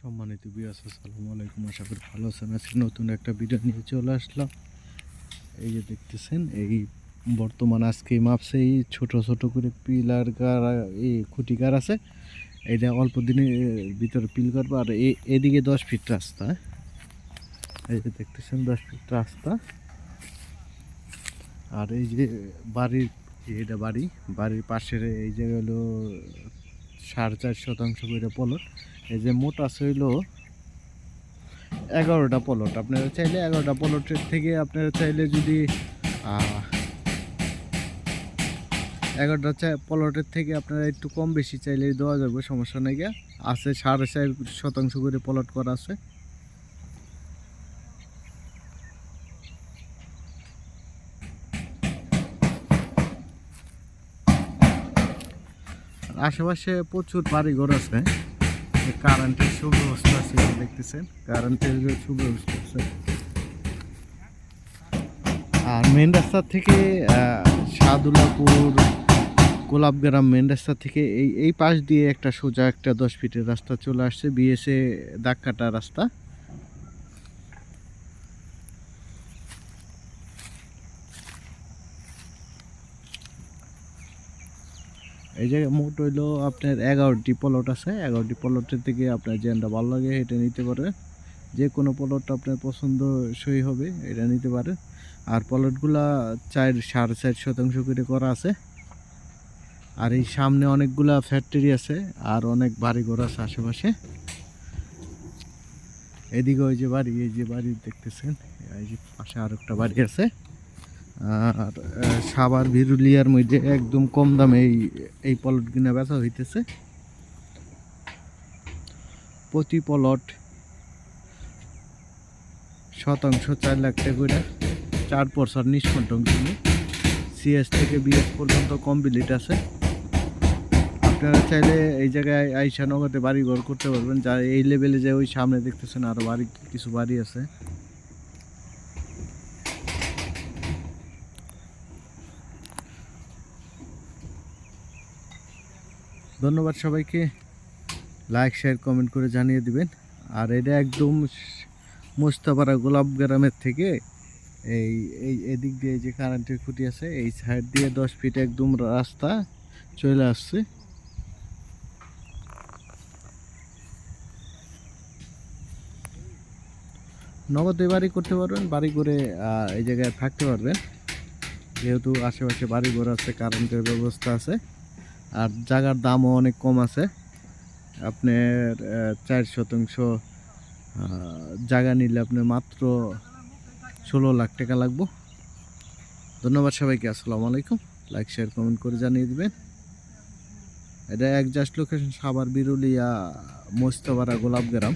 সম্মানিত ভিউয়ার্স, আসসালামু আলাইকুম। আশা করি ভালো আছেন। আজকে নতুন একটা ভিডিও নিয়ে চলে আসলাম। এই যে দেখতেছেন, এই বর্তমান আজকে মাপছে এই ছোট ছোট করে পিলার গার, এই খুঁটি গার আছে। এইটা অল্প দিনের ভিতরে পিল করবো। আর এদিকে 10 ফিট রাস্তা। এই যে দেখতেছেন 10 ফিট রাস্তা। আর এই যে বাড়ির, এটা বাড়ির পাশের এই যে হলো 4.5 শতাংশ করে পলট। এই যে মোট আছে হইলো 11টা পলট। আপনারা চাইলে 11টা পলটের থেকে আপনারা চাইলে যদি 11টা পলটের থেকে আপনারা একটু কম বেশি চাইলে দেওয়া যাবে, সমস্যা নেই। আছে 4.5 শতাংশ করে পলট করা আছে। আশেপাশে প্রচুর বাড়িঘর আছে। কারেন্টের সুব্যবস্থা আছে, দেখতেছেন কারেন্টের সুব্যবস্থা আছে। আর মেন রাস্তা থেকে সাদুল্লাপুর গোলাপগ্রাম মেন রাস্তা থেকে এই পাশ দিয়ে একটা সোজা একটা 10 ফিটের রাস্তা চলে আসছে, বিএসএ দাগ কাটা রাস্তা। এই জায়গায় মোট হইলো আপনার 11টি পলট আছে। 11টি পলটের থেকে আপনার যেটা ভালো লাগে এটা নিতে পারে। যে কোনো পলট আপনার পছন্দ সই হবে, এটা নিতে পারে। আর পলটগুলা 4.5 শতাংশ করে করা আছে। আর এই সামনে অনেকগুলা ফ্যাক্টরি আছে আর অনেক বাড়িঘর আছে আশেপাশে। এদিকে ওই যে বাড়ি, এই যে বাড়ি দেখতেছেন, এই যে পাশে আর একটা বাড়ি আছে। আর সাভার বিরুলিয়ার মধ্যে একদম কম দামে এই পলট কিনা বেচা হইতেছে। প্রতি পলট শতাংশ 4 লাখ টাকা করে। 4% নিষ্কণ্টক জমি, সিএস থেকে বিএস পর্যন্ত কমপ্লিট আছে। আপনারা চাইলে এই জায়গায় আইসা নগদে বাড়ি ঘর করতে পারবেন। যা এই লেভেলে যে ওই সামনে দেখতেছেন আরো কিছু বাড়ি আছে। ধন্যবাদ সবাইকে। লাইক শেয়ার কমেন্ট করে জানিয়ে দিবেন। আর এটা একদম মোস্তাপাড়া গোলাপগ্রামের থেকে এই এদিক দিয়ে যে কারেন্টের খুঁটি আছে, এই সাইড দিয়ে 10 ফিট একদম রাস্তা চলে আসছে। নগদে বাড়ি করতে পারবেন, বাড়ি করে এই জায়গায় থাকতে পারবেন। যেহেতু আশেপাশে বাড়ি ঘর আছে, কারেন্টের ব্যবস্থা আছে, আর জায়গার দামও অনেক কম আছে। আপনার 4 শতাংশ জায়গা নিলে আপনার মাত্র 16 লাখ টাকা লাগবে। ধন্যবাদ সবাইকে। আসসালামু আলাইকুম। লাইক শেয়ার কমেন্ট করে জানিয়ে দিবেন। এটা একজাস্ট লোকেশন সাভার বিরুলিয়া মোস্তফাপাড়া গোলাপগ্রাম।